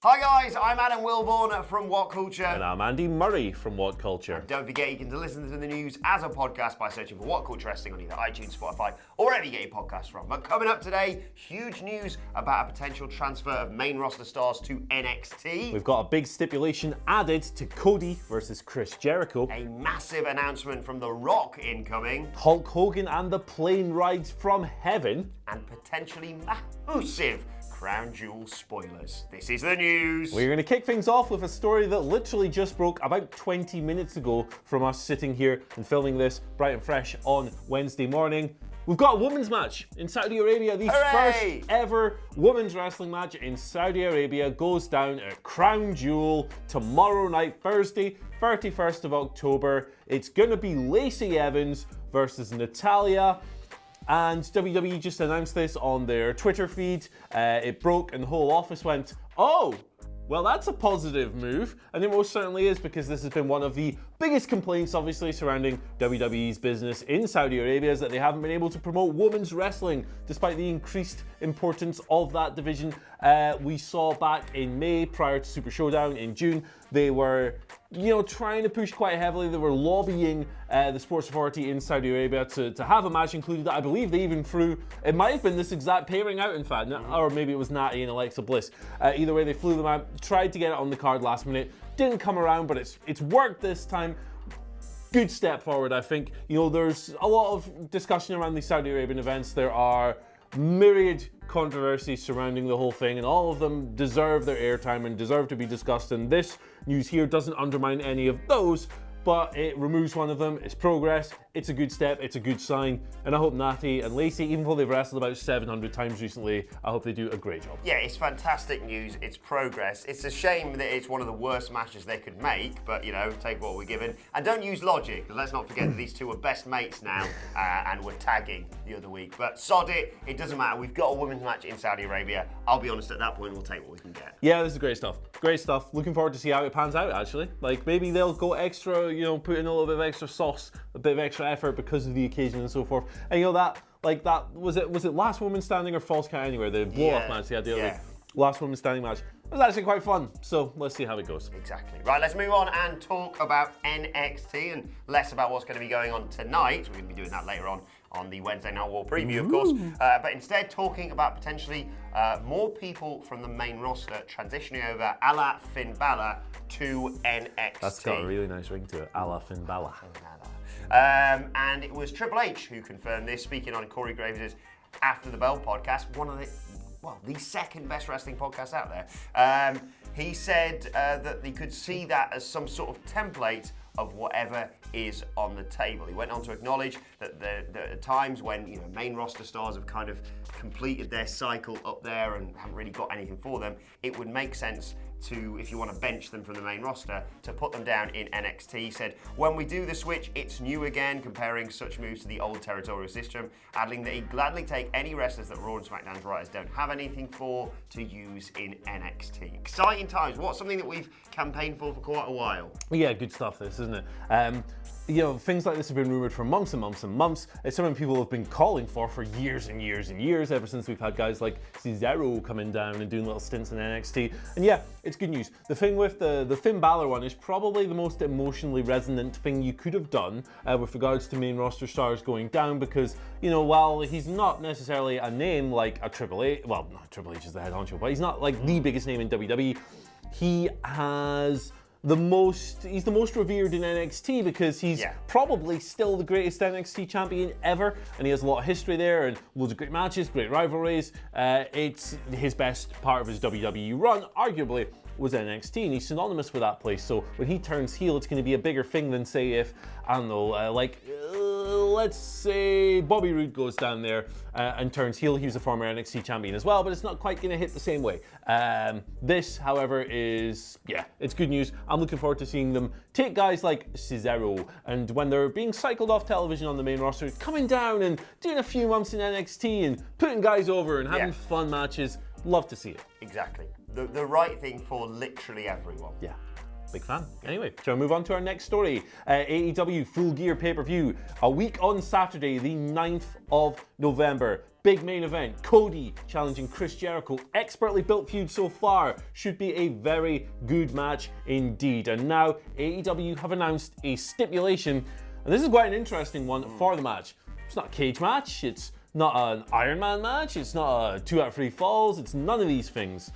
Hi guys, I'm Adam Wilborn from WhatCulture. And I'm Andy Murray from WhatCulture. And don't forget you can listen to the news as a podcast by searching for WhatCulture Wrestling on either iTunes, Spotify, or wherever you get your podcasts from. But coming up today, huge news about a potential transfer of main roster stars to NXT. We've got a big stipulation added to Cody versus Chris Jericho. A massive announcement from The Rock incoming. Hulk Hogan and the plane rides from heaven. And potentially massive Crown Jewel spoilers. This is the news. We're going to kick things off with a story that literally just broke about 20 minutes ago from us sitting here and filming this bright and fresh on Wednesday morning. We've got a women's match in Saudi Arabia. The Hooray! first ever women's wrestling match in Saudi Arabia goes down at Crown Jewel tomorrow night, Thursday, 31st of October. It's going to be Lacey Evans versus Natalya. And WWE just announced this on their Twitter feed. It broke and the whole office went, oh, well, that's a positive move. And it most certainly is, because this has been one of the biggest complaints, obviously, surrounding WWE's business in Saudi Arabia, is that they haven't been able to promote women's wrestling, despite the increased importance of that division. We saw back in May, prior to Super Showdown in June, they were trying to push quite heavily. They were lobbying the Sports Authority in Saudi Arabia to have a match included. I believe they even threw, it might have been this exact pairing out, in fact, or maybe it was Natty and Alexa Bliss. Either way, they flew them out, tried to get it on the card last minute, didn't come around, but it's worked this time. Good step forward, I think. There's a lot of discussion around these Saudi Arabian events. There are myriad controversies surrounding the whole thing, and all of them deserve their airtime and deserve to be discussed, and this news here doesn't undermine any of those, but it removes one of them. It's progress, it's a good step, it's a good sign, and I hope Natty and Lacey, even though they've wrestled about 700 times recently, I hope they do a great job. Yeah, it's fantastic news, it's progress. It's a shame that it's one of the worst matches they could make, but take what we're given. And don't use logic, let's not forget that these two are best mates now, and we're tagging the other week. But sod it doesn't matter. We've got a women's match in Saudi Arabia. I'll be honest, at that point, we'll take what we can get. Yeah, this is great stuff. Great stuff. Looking forward to see how it pans out, actually. Like, maybe they'll go extra, put in a little bit of extra sauce, a bit of extra effort because of the occasion and so forth. And was it Last Woman Standing or Falls Count Anywhere? The blow-off match they had the other week. Last Woman Standing match. It was actually quite fun, so let's see how it goes. Exactly. Right, let's move on and talk about NXT and less about what's going to be going on tonight. We're going to be doing that later on the Wednesday Night War preview, of course. But instead talking about potentially more people from the main roster transitioning over a la Finn Balor to NXT. That's got a really nice ring to it, a la Finn Balor. And it was Triple H who confirmed this, speaking on Corey Graves' After the Bell podcast, one of the second best wrestling podcasts out there. He said that they could see that as some sort of template of whatever is on the table. He went on to acknowledge that there are times when main roster stars have kind of completed their cycle up there and haven't really got anything for them. It would make sense to, if you want to bench them from the main roster, to put them down in NXT. He said, when we do the switch, it's new again, comparing such moves to the old territorial system, adding that he'd gladly take any wrestlers that Raw and SmackDown's writers don't have anything for to use in NXT. Exciting times. What's something that we've campaigned for quite a while? Yeah, good stuff this, isn't it? Things like this have been rumored for months and months and months. It's something people have been calling for years and years and years, ever since we've had guys like Cesaro coming down and doing little stints in NXT. And yeah, it's good news. The thing with the Finn Balor one is probably the most emotionally resonant thing you could have done with regards to main roster stars going down, because, while he's not necessarily a name like a Triple H, well, not Triple H is the head honcho, but he's not like the biggest name in WWE. He has he's the most revered in NXT because he's probably still the greatest NXT champion ever, and he has a lot of history there and loads of great matches, great rivalries. It's his best part of his WWE run, arguably, was NXT, and he's synonymous with that place. So when he turns heel, it's going to be a bigger thing than, say, if, I don't know, let's say Bobby Roode goes down there and turns heel. He was a former NXT champion as well, but it's not quite going to hit the same way. This, however, is, it's good news. I'm looking forward to seeing them take guys like Cesaro, and when they're being cycled off television on the main roster, coming down and doing a few months in NXT and putting guys over and having fun matches. Love to see it. Exactly. The right thing for literally everyone. Yeah. Big fan. Anyway, shall we move on to our next story? AEW Full Gear pay-per-view. A week on Saturday, the 9th of November. Big main event. Cody challenging Chris Jericho. Expertly built feud so far. Should be a very good match indeed. And now AEW have announced a stipulation. And this is quite an interesting one for the match. It's not a cage match. It's not an Iron Man match. It's not a 2 out of 3 falls. It's none of these things.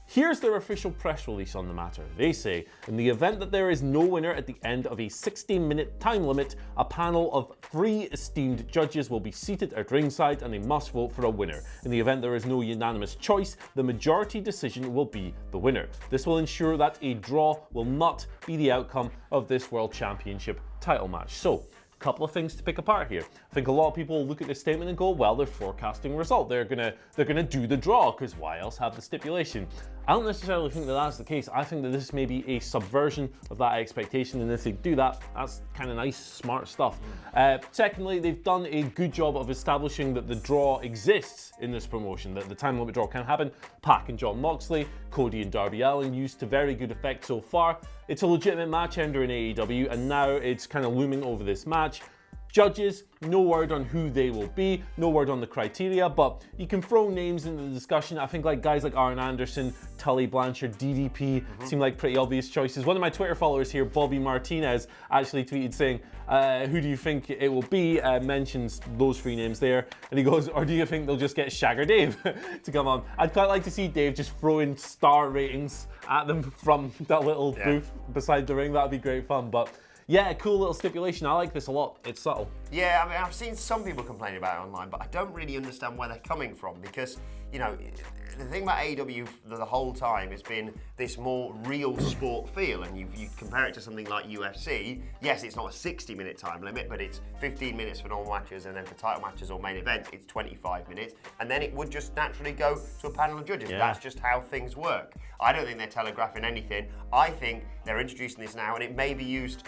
Here's their official press release on the matter. They say, in the event that there is no winner at the end of a 16-minute time limit, a panel of 3 esteemed judges will be seated at ringside and they must vote for a winner. In the event there is no unanimous choice, the majority decision will be the winner. This will ensure that a draw will not be the outcome of this World Championship title match. So, couple of things to pick apart here. I think a lot of people look at this statement and go, well, they're forecasting result. They're gonna do the draw, because why else have the stipulation? I don't necessarily think that that's the case. I think that this may be a subversion of that expectation, and if they do that, that's kind of nice, smart stuff. Secondly, they've done a good job of establishing that the draw exists in this promotion, that the time limit draw can happen. Pac and Jon Moxley, Cody and Darby Allin used to very good effect so far. It's a legitimate match ender in AEW, and now it's kind of looming over this match. Judges, no word on who they will be, no word on the criteria, but you can throw names into the discussion. I think like guys like Arn Anderson, Tully Blanchard, DDP seem like pretty obvious choices. One of my Twitter followers here, Bobby Martinez, actually tweeted saying, who do you think it will be? Mentions those 3 names there, and he goes, or do you think they'll just get Shagger Dave to come on? I'd quite like to see Dave just throwing star ratings at them from that little booth beside the ring. That'd be great fun, but yeah, cool little stipulation. I like this a lot. It's subtle. Yeah, I mean, I've seen some people complaining about it online, but I don't really understand where they're coming from because, you know, the thing about AEW the whole time has been this more real sport feel, and you compare it to something like UFC. Yes, it's not a 60-minute time limit, but it's 15 minutes for normal matches, and then for title matches or main events, it's 25 minutes, and then it would just naturally go to a panel of judges. Yeah. That's just how things work. I don't think they're telegraphing anything. I think they're introducing this now, and it may be used.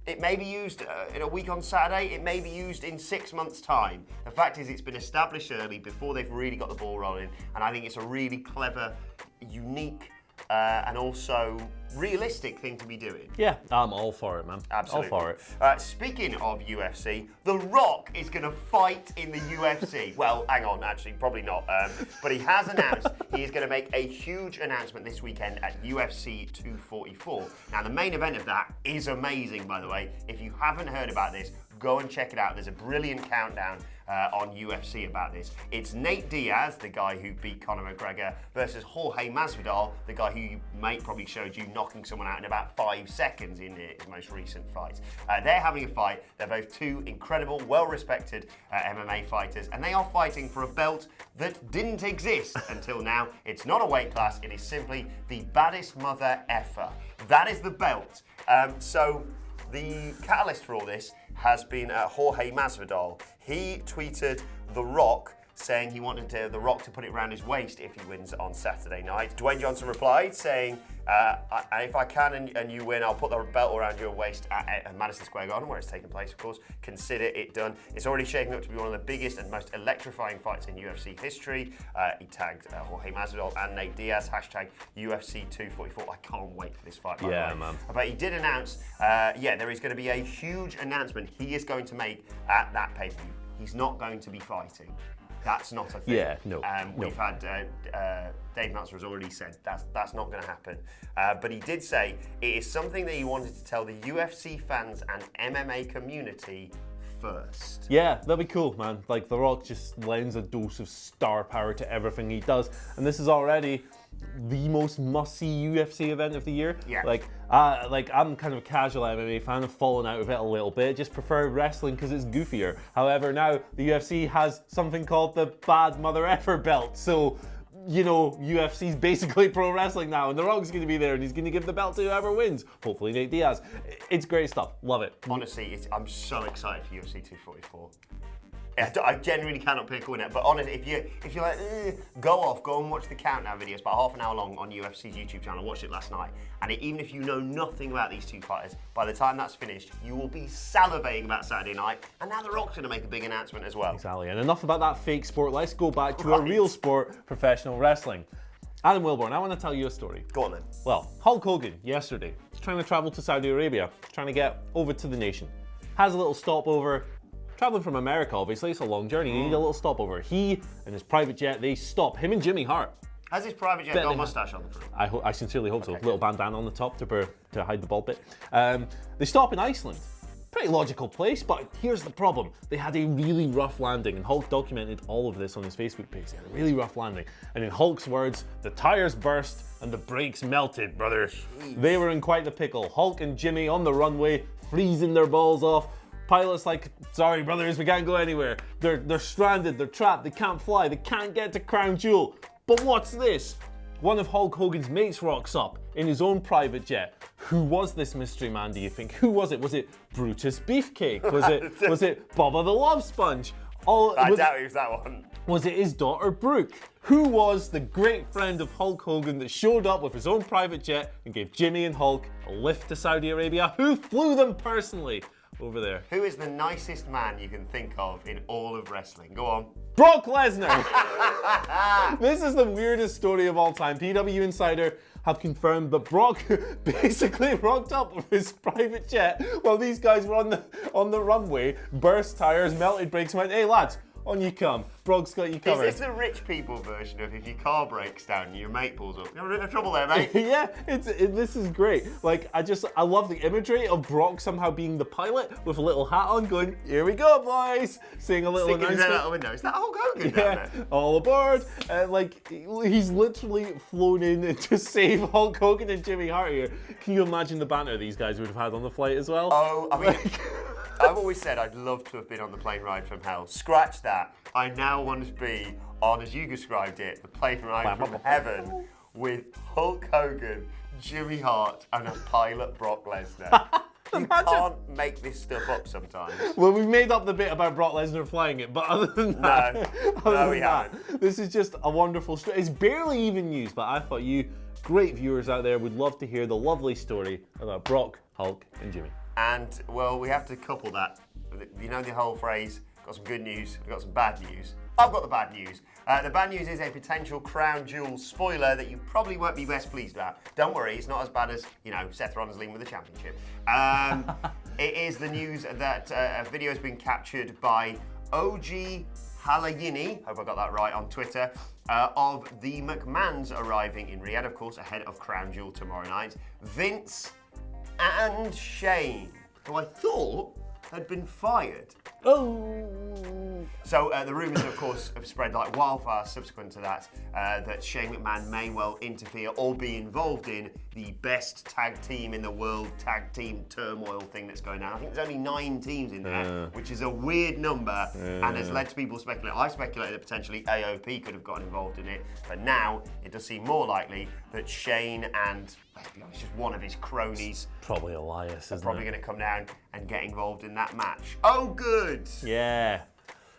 It may be used in a week on Saturday, it may be used in 6 months' time. The fact is it's been established early before they've really got the ball rolling, and I think it's a really clever, unique, and also realistic thing to be doing. Yeah, I'm all for it, man. Absolutely. All for it. Speaking of UFC, The Rock is going to fight in the UFC. Well, hang on, actually, probably not. But he has announced he is going to make a huge announcement this weekend at UFC 244. Now, the main event of that is amazing, by the way. If you haven't heard about this, go and check it out. There's a brilliant countdown on UFC about this. It's Nate Diaz, the guy who beat Conor McGregor, versus Jorge Masvidal, the guy who probably showed you knocking someone out in about 5 seconds in his most recent fight. They're having a fight. They're both 2 incredible, well-respected MMA fighters, and they are fighting for a belt that didn't exist until now. It's not a weight class. It is simply the baddest mother effer. That is the belt. So the catalyst for all this has been Jorge Masvidal. He tweeted The Rock saying he wanted The Rock to put it around his waist if he wins on Saturday night. Dwayne Johnson replied saying, if I can and you win, I'll put the belt around your waist at Madison Square Garden, where it's taking place, of course. Consider it done. It's already shaping up to be one of the biggest and most electrifying fights in UFC history. He tagged Jorge Masvidal and Nate Diaz, hashtag UFC 244. I can't wait for this fight, by the way. Man. But he did announce, there is going to be a huge announcement he is going to make at that pay-per-view. He's not going to be fighting. That's not a thing. Yeah, no. We've had Dave Meltzer has already said that's not going to happen. But he did say it is something that he wanted to tell the UFC fans and MMA community first. Yeah, that'd be cool, man. Like, The Rock just lends a dose of star power to everything he does, and this is already the most must-see UFC event of the year. Yeah. Like I'm kind of a casual MMA fan. I've fallen out of it a little bit. Just prefer wrestling because it's goofier. However, now the UFC has something called the Bad Mother Effer belt. So, you know, UFC's basically pro wrestling now, and The Rock's going to be there, and he's going to give the belt to whoever wins. Hopefully Nate Diaz. It's great stuff. Love it. Honestly, I'm so excited for UFC 244. I genuinely cannot pick a winner, but honestly, if you're like, go and watch the countdown videos, about half an hour long on UFC's YouTube channel. I watched it last night, and even if you know nothing about these 2 fighters, by the time that's finished, you will be salivating about Saturday night, and now The Rock's going to make a big announcement as well. Exactly, and enough about that fake sport. Let's go back to a real sport, professional wrestling. Adam Wilborn, I want to tell you a story. Go on then. Well, Hulk Hogan, yesterday, trying to travel to Saudi Arabia, trying to get over to the nation. Has a little stopover. Traveling from America, obviously, it's a long journey. You need a little stopover. He and his private jet, they stop. Him and Jimmy Hart. Has his private jet got a mustache on the front? I sincerely hope so. Okay. Little bandana on the top to hide the bald bit. They stop in Iceland. Pretty logical place, but here's the problem. They had a really rough landing, and Hulk documented all of this on his Facebook page. They had a really rough landing. And in Hulk's words, the tires burst and the brakes melted, brothers. They were in quite the pickle. Hulk and Jimmy on the runway, freezing their balls off. Pilot's like, sorry brothers, we can't go anywhere. They're stranded, they're trapped, they can't fly, they can't get to Crown Jewel. But what's this? One of Hulk Hogan's mates rocks up in his own private jet. Who was this mystery man, do you think? Who was it? Was it Brutus Beefcake? Was it Bubba the Love Sponge? I doubt it was that one. Was it his daughter Brooke? Who was the great friend of Hulk Hogan that showed up with his own private jet and gave Jimmy and Hulk a lift to Saudi Arabia? Who flew them personally over there? Who is the nicest man you can think of in all of wrestling? Go on. Brock Lesnar! This is the weirdest story of all time. PW Insider have confirmed that Brock basically rocked up with his private jet while these guys were on the runway, burst tires, melted brakes, and went, hey lads, on you come. Brock's got you covered. Is this the rich people version of if your car breaks down and your mate pulls up? You're in trouble there, mate. Yeah, this is great. Like, I love the imagery of Brock somehow being the pilot with a little hat on going, here we go, boys. Saying a little Sticking his head announcement. out the window. Is that Hulk Hogan down Yeah, there? all aboard. Like, he's literally flown in to save Hulk Hogan and Jimmy Hart here. Can you imagine the banter these guys would have had on the flight as well? Oh, I mean, I've always said I'd love to have been on the plane ride from hell. Scratch that. I now want to be on, as you described it, the plane ride from heaven with Hulk Hogan, Jimmy Hart, and a pilot Brock Lesnar. You can't make this stuff up sometimes. Well, we've made up the bit about Brock Lesnar flying it, but other than that, we haven't. This is just a wonderful story. It's barely even news, but I thought you, great viewers out there, would love to hear the lovely story about Brock, Hulk, and Jimmy. And, well, we have to couple that. You know the whole phrase, got some good news, we've got some bad news. I've got the bad news. The bad news is a potential Crown Jewel spoiler that you probably won't be best pleased about. Don't worry, it's not as bad as, Seth Rollins leaving with the championship. It is the news that a video has been captured by OG Halayini, hope I got that right, on Twitter, of the McMahons arriving in Riyadh, of course, ahead of Crown Jewel tomorrow night. Vince and Shane, who I thought had been fired. Oh! So the rumours, of course, have spread like wildfire subsequent to that, that Shane McMahon may well interfere or be involved in the best tag team in the world, tag team turmoil thing that's going on. I think there's only 9 teams in there, which is a weird number, and has led to people speculate. I speculated that potentially AOP could have gotten involved in it, but now it does seem more likely that Shane and, let's be honest, just one of his cronies, Probably Elias, isn't probably it? going to come down and get involved in that match. Oh, good! Yeah,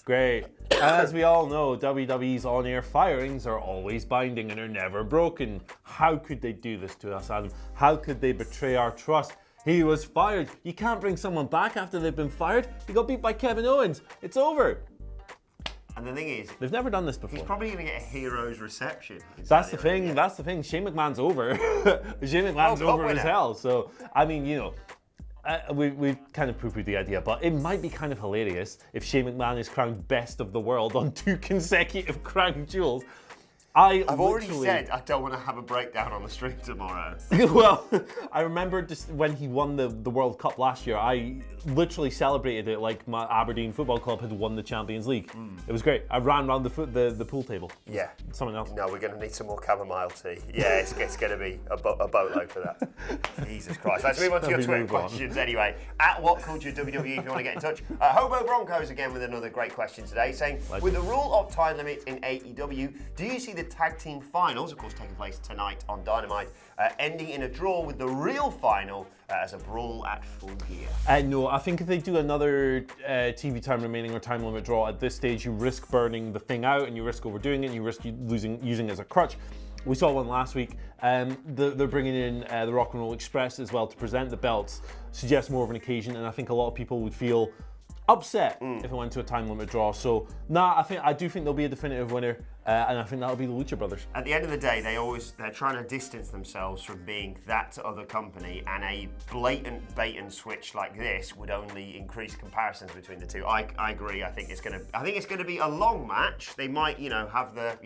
great. As we all know, WWE's on-air firings are always binding and are never broken. How could they do this to us, Adam? How could they betray our trust? He was fired. You can't bring someone back after they've been fired. He got beat by Kevin Owens. It's over. And the thing is, They've never done this before. he's probably going to get a hero's reception. That's the thing. That's the thing. Shane McMahon's over. Shane McMahon's over as hell. So, I mean, we've kind of poo-pooed the idea, but it might be kind of hilarious if Shane McMahon is crowned best of the world on 2 consecutive crown jewels. I've already said I don't want to have a breakdown on the stream tomorrow. Well, I remember just when he won the World Cup last year, I literally celebrated it like my Aberdeen Football Club had won the Champions League. It was great. I ran around the pool table. Yeah. Something else. No, we're going to need some more chamomile tea. Yeah, it's going to be a boatload for that. Jesus Christ. Let's move on to your Twitter questions anyway. At WhatCulture WWE if you want to get in touch. Hobo Broncos again with another great question today, saying, with the rule of time limits in AEW, do you see the tag team finals, of course taking place tonight on Dynamite, ending in a draw with the real final as a brawl at Full Gear? No, I think if they do another TV time remaining or time limit draw at this stage, you risk burning the thing out and you risk overdoing it and you risk using it as a crutch. We saw one last week. They're bringing in the Rock and Roll Express as well to present the belts, suggests more of an occasion, and I think a lot of people would feel upset if it went to a time limit draw. So, I do think there'll be a definitive winner, and I think that'll be the Lucha Brothers. At the end of the day, they're trying to distance themselves from being that other company, and a blatant bait and switch like this would only increase comparisons between the two. I agree. I think it's gonna be a long match. They might, have the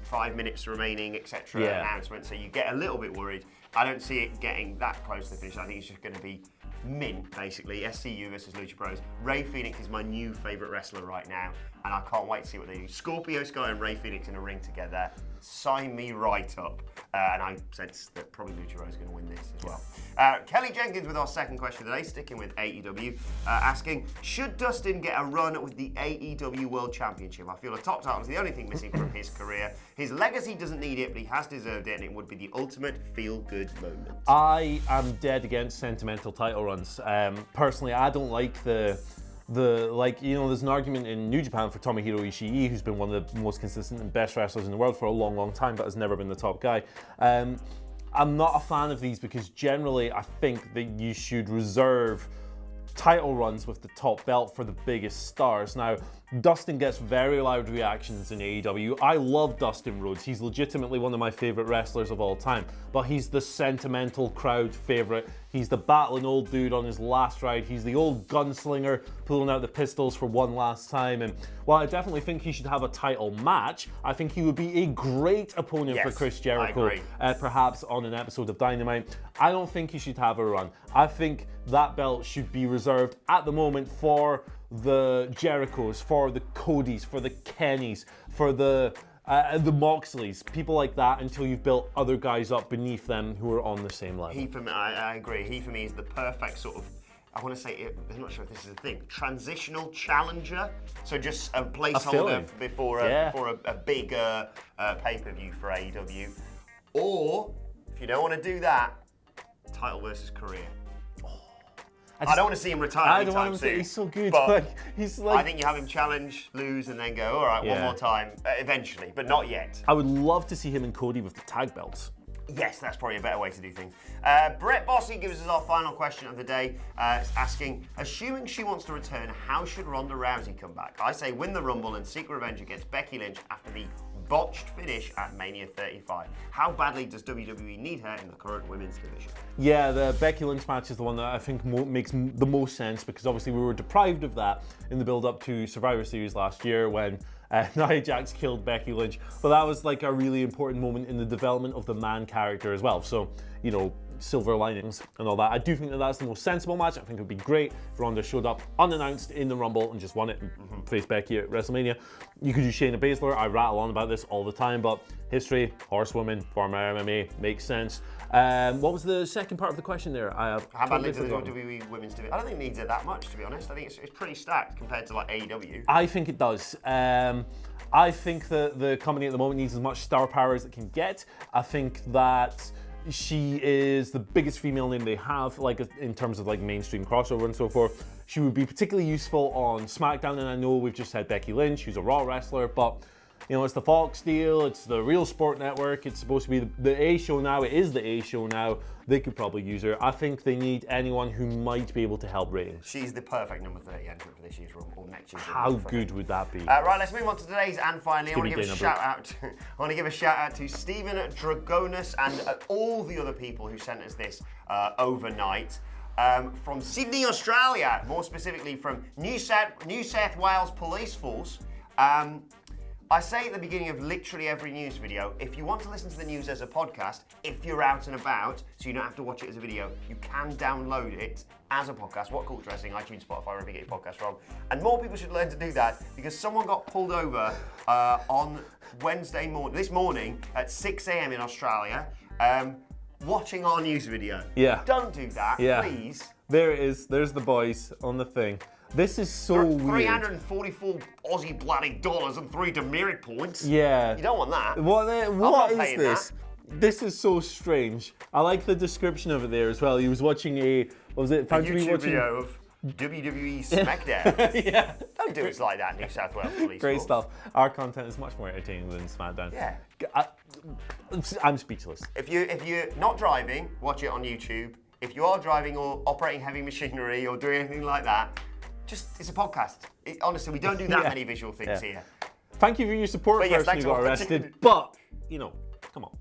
5 minutes remaining, etc. announcement, so you get a little bit worried. I don't see it getting that close to the finish. I think it's just going to be mint, basically. SCU versus Lucha Bros. Rey Fenix is my new favourite wrestler right now, and I can't wait to see what they do. Scorpio Sky and Rey Fenix in a ring together. Sign me right up. And I sense that probably Lucha Bros is going to win this as well. Kelly Jenkins with our second question today, sticking with AEW, asking, should Dustin get a run with the AEW World Championship? I feel a top title is the only thing missing from his career. His legacy doesn't need it, but he has deserved it, and it would be the ultimate feel-good moment. I am dead against sentimental title runs. Personally, I don't like there's an argument in New Japan for Tomohiro Ishii, who's been one of the most consistent and best wrestlers in the world for a long, long time, but has never been the top guy. I'm not a fan of these because generally I think that you should reserve title runs with the top belt for the biggest stars. Now, Dustin gets very loud reactions in AEW. I love Dustin Rhodes. He's legitimately one of my favorite wrestlers of all time, but he's the sentimental crowd favorite. He's the battling old dude on his last ride. He's the old gunslinger pulling out the pistols for one last time. And while I definitely think he should have a title match, I think he would be a great opponent for Chris Jericho, perhaps on an episode of Dynamite. I don't think he should have a run. I think that belt should be reserved at the moment for the Jerichos, for the Codys, for the Kennys, for the Moxleys, people like that, until you've built other guys up beneath them who are on the same level. I agree. He, for me, is the perfect sort of, I want to say, I'm not sure if this is a thing, transitional challenger. So just a placeholder before a big pay-per-view for AEW. Or, if you don't want to do that, title versus career. I don't want to see him retire anytime soon. He's so good. But he's like, I think you have him challenge, lose, and then go, all right, one more time, eventually, but not yet. I would love to see him and Cody with the tag belts. Yes, that's probably a better way to do things. Brett Bossy gives us our final question of the day, asking, assuming she wants to return, how should Ronda Rousey come back? I say win the Rumble and seek revenge against Becky Lynch after the botched finish at Mania 35. How badly does WWE need her in the current women's division? Yeah, the Becky Lynch match is the one that I think makes the most sense, because obviously we were deprived of that in the build-up to Survivor Series last year when Nia Jax killed Becky Lynch. But that was like a really important moment in the development of the man character as well. So, silver linings and all that. I do think that that's the most sensible match. I think it would be great if Ronda showed up unannounced in the Rumble and just won it and faced Becky at WrestleMania. You could do Shayna Baszler. I rattle on about this all the time, but history, horsewoman, former MMA, makes sense. What was the second part of the question there? How badly does the WWE women's division? I don't think it needs it that much, to be honest. I think it's pretty stacked compared to like AEW. I think it does. I think that the company at the moment needs as much star power as it can get. I think that she is the biggest female name they have, like in terms of like mainstream crossover and so forth. She would be particularly useful on SmackDown, and I know we've just had Becky Lynch, who's a Raw wrestler, but it's the Fox deal, it's the Real Sport Network, it's supposed to be the A show now, it is the A show now. They could probably use her. I think they need anyone who might be able to help ratings. She's the perfect number 30 entrant for this year's Rumble, or next year's How good would that be? Right, let's move on to today's, and finally, I want to give a shout out to Stephen Dragonis and all the other people who sent us this overnight. From Sydney, Australia, more specifically from New South Wales Police Force. I say at the beginning of literally every news video, if you want to listen to the news as a podcast, if you're out and about, so you don't have to watch it as a video, you can download it as a podcast. WhatCulture Wrestling, iTunes, Spotify, wherever you get your podcast from. And more people should learn to do that, because someone got pulled over on this morning at 6 a.m. in Australia, watching our news video. Yeah. Don't do that, please. There it is. There's the boys on the thing. This is so weird. 344 Aussie bloody dollars and 3 demerit points. Yeah. You don't want that. What is this? This is so strange. I like the description of it there as well. He was watching a YouTube video of WWE SmackDown. Yeah. Don't do it like that, New South Wales Police. Great stuff. Our content is much more entertaining than SmackDown. Yeah. I'm speechless. If you're not driving, watch it on YouTube. If you are driving or operating heavy machinery or doing anything like that, it's a podcast. Honestly, we don't do that many visual things here. Thank you for your support, But yes, person thanks who got for arrested. But, come on.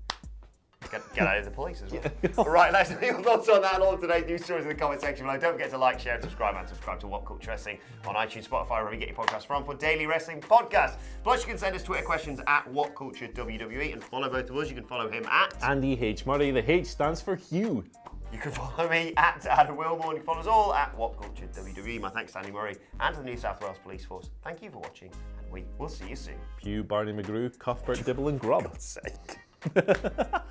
Get out of the police as well. Right, let us know your thoughts on that and all of today's news stories in the comment section below. Don't forget to like, share, and subscribe to What Culture Wrestling on iTunes, Spotify, wherever you get your podcasts from for daily wrestling podcasts. Plus, you can send us Twitter questions at WhatCultureWWE and follow both of us. You can follow him at Andy H. Murray. The H stands for Hugh. You can follow me at Adam Wilmore. You can follow us all at WhatCultureWWE. My thanks to Andy Murray and to the New South Wales Police Force. Thank you for watching, and we will see you soon. Hugh, Barney McGrew, Cuthbert, Dibble, and Grub. For God's sake.